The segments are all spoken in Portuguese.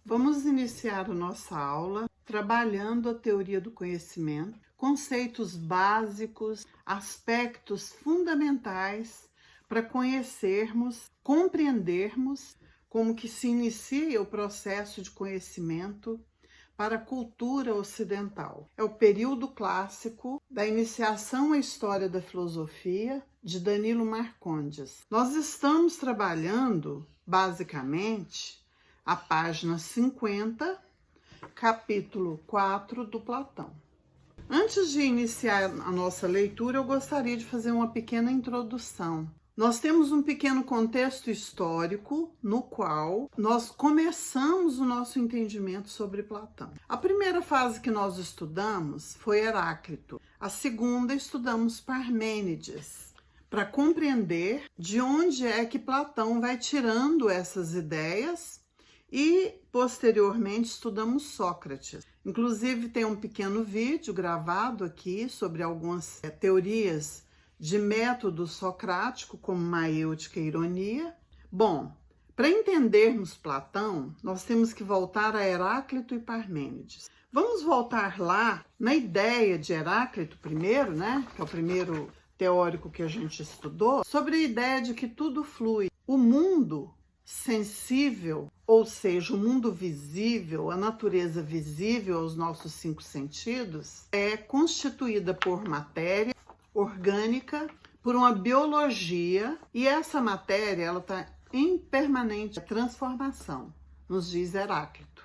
Vamos iniciar a nossa aula trabalhando a teoria do conhecimento, conceitos básicos, aspectos fundamentais para conhecermos, compreendermos como que se inicia o processo de conhecimento para a cultura ocidental. É o período clássico da iniciação à história da filosofia de Danilo Marcondes. Nós estamos trabalhando, basicamente, a página 50, capítulo 4 do Platão. Antes de iniciar a nossa leitura, eu gostaria de fazer uma pequena introdução. Nós temos um pequeno contexto histórico no qual nós começamos o nosso entendimento sobre Platão. A primeira fase que nós estudamos foi Heráclito. A segunda, estudamos Parmênides, para compreender de onde é que Platão vai tirando essas ideias. E, posteriormente, estudamos Sócrates. Inclusive, tem um pequeno vídeo gravado aqui sobre algumas teorias de método socrático, como maêutica e ironia. Bom, para entendermos Platão, nós temos que voltar a Heráclito e Parmênides. Vamos voltar lá na ideia de Heráclito primeiro, né? Que é o primeiro teórico que a gente estudou, sobre a ideia de que tudo flui. O mundo sensível, ou seja, o mundo visível, a natureza visível aos nossos 5 sentidos, é constituída por matéria orgânica, por uma biologia, e essa matéria ela está em permanente transformação, nos diz Heráclito.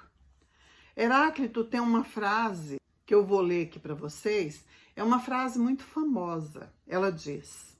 Heráclito tem uma frase que eu vou ler aqui para vocês, é uma frase muito famosa. Ela diz: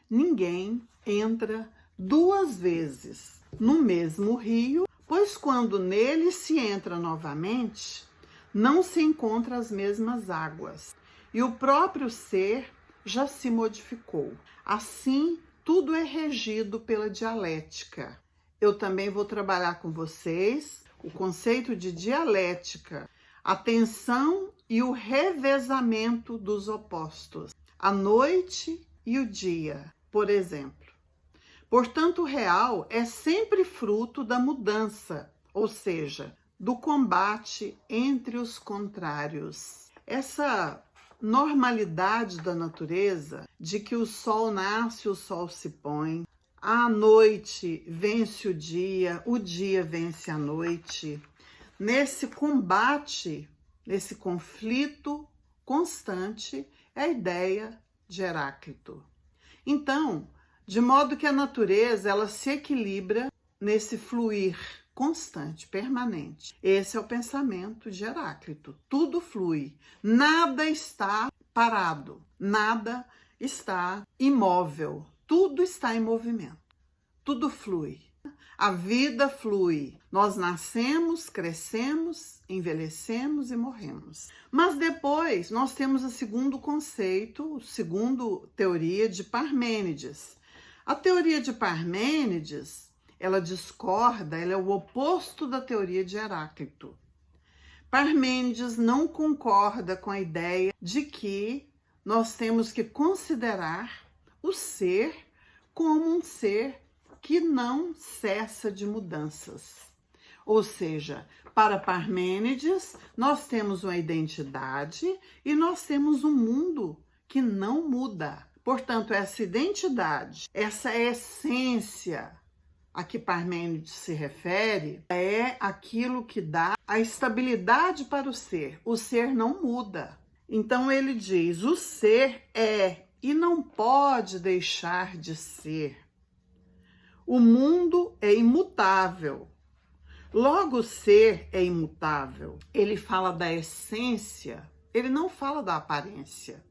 ninguém entra 2 vezes no mesmo rio, pois quando nele se entra novamente, não se encontra as mesmas águas, e o próprio ser já se modificou. Assim, tudo é regido pela dialética. Eu também vou trabalhar com vocês o conceito de dialética, a tensão e o revezamento dos opostos, a noite e o dia, por exemplo. Portanto, o real é sempre fruto da mudança, ou seja, do combate entre os contrários. Essa normalidade da natureza, de que o sol nasce, o sol se põe, a noite vence o dia vence a noite. Nesse combate, nesse conflito constante, é a ideia de Heráclito. Então, de modo que a natureza ela se equilibra nesse fluir constante, permanente. Esse é o pensamento de Heráclito. Tudo flui, nada está parado, nada está imóvel, tudo está em movimento, tudo flui. A vida flui. Nós nascemos, crescemos, envelhecemos e morremos. Mas depois nós temos o segundo conceito, a segunda teoria de Parmênides. A teoria de Parmênides, ela discorda, ela é o oposto da teoria de Heráclito. Parmênides não concorda com a ideia de que nós temos que considerar o ser como um ser que não cessa de mudanças. Ou seja, para Parmênides, nós temos uma identidade e nós temos um mundo que não muda. Portanto, essa identidade, essa essência a que Parmênides se refere, é aquilo que dá a estabilidade para o ser. O ser não muda. Então ele diz, o ser é e não pode deixar de ser. O mundo é imutável. Logo, o ser é imutável. Ele fala da essência, ele não fala da aparência.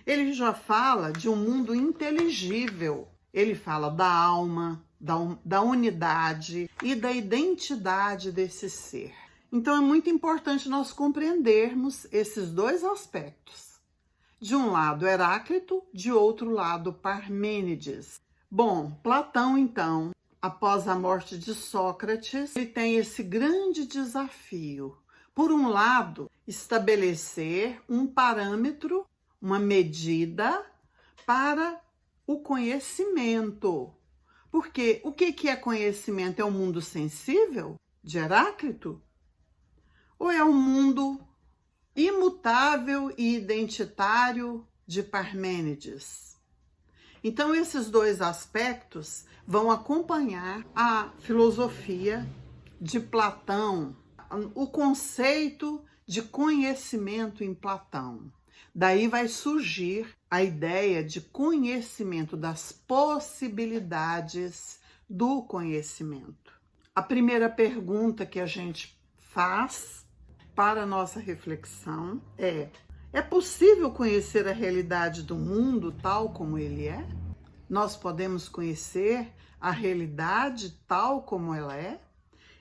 Ele já fala de um mundo inteligível. Ele fala da alma, da unidade e da identidade desse ser. Então é muito importante nós compreendermos esses 2 aspectos. De um lado Heráclito, de outro lado Parmênides. Bom, Platão então, após a morte de Sócrates, ele tem esse grande desafio. Por um lado, estabelecer um parâmetro, uma medida para o conhecimento. Porque o que é conhecimento? É um mundo sensível? de Heráclito? Ou é o mundo imutável e identitário de Parmênides? Então, esses dois aspectos vão acompanhar a filosofia de Platão, o conceito de conhecimento em Platão. Daí vai surgir a ideia de conhecimento, das possibilidades do conhecimento. A primeira pergunta que a gente faz para a nossa reflexão é possível conhecer a realidade do mundo tal como ele é? Nós podemos conhecer a realidade tal como ela é?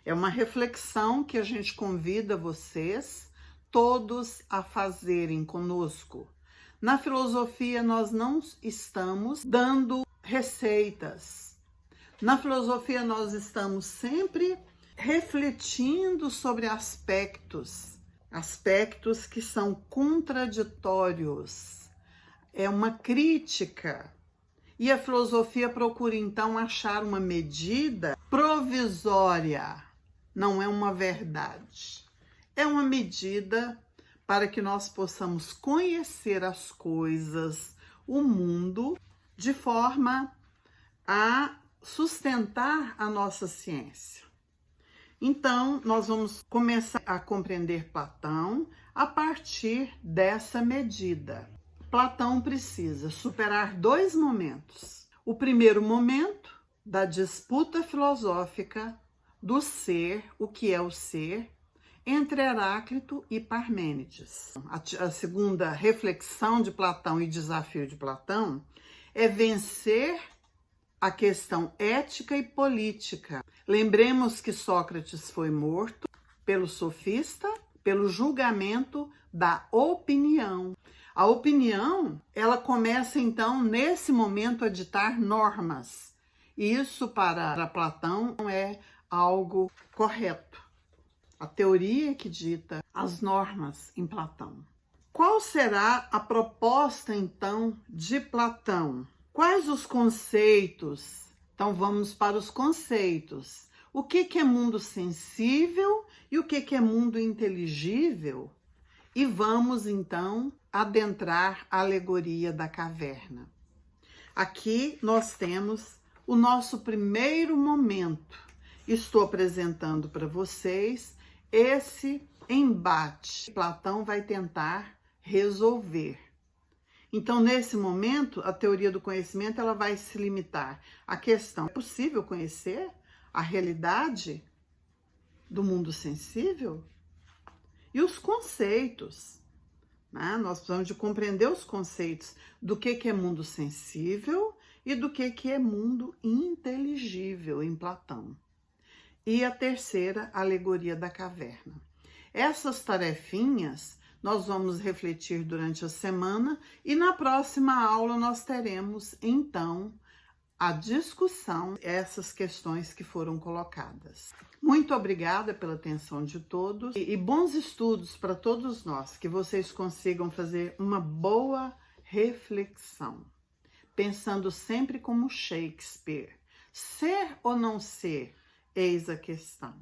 É uma reflexão que a gente convida vocês todos a fazerem conosco. Na filosofia, nós não estamos dando receitas. Na filosofia, nós estamos sempre refletindo sobre aspectos que são contraditórios. É uma crítica. E a filosofia procura, então, achar uma medida provisória. Não é uma verdade. É uma medida para que nós possamos conhecer as coisas, o mundo, de forma a sustentar a nossa ciência. Então, nós vamos começar a compreender Platão a partir dessa medida. Platão precisa superar dois momentos. O primeiro momento da disputa filosófica do ser, o que é o ser, entre Heráclito e Parmênides. A segunda reflexão de Platão e desafio de Platão é vencer a questão ética e política. Lembremos que Sócrates foi morto pelo sofista, pelo julgamento da opinião. A opinião, ela começa então nesse momento a ditar normas. E isso para Platão é algo correto. A teoria que dita as normas em Platão. Qual será a proposta então de Platão? Quais os conceitos? Então vamos para os conceitos. O que é mundo sensível e o que é mundo inteligível? E vamos então adentrar a alegoria da caverna. Aqui nós temos o nosso primeiro momento. Estou apresentando para vocês esse embate. Platão vai tentar resolver. Então, nesse momento, a teoria do conhecimento ela vai se limitar à questão: é possível conhecer a realidade do mundo sensível? E os conceitos, né? Nós precisamos de compreender os conceitos do que é mundo sensível e do que é mundo inteligível em Platão. E a terceira, a alegoria da caverna. Essas tarefinhas nós vamos refletir durante a semana e na próxima aula nós teremos, então, a discussão dessas questões que foram colocadas. Muito obrigada pela atenção de todos e bons estudos para todos nós, que vocês consigam fazer uma boa reflexão, pensando sempre como Shakespeare. Ser ou não ser? Eis a questão.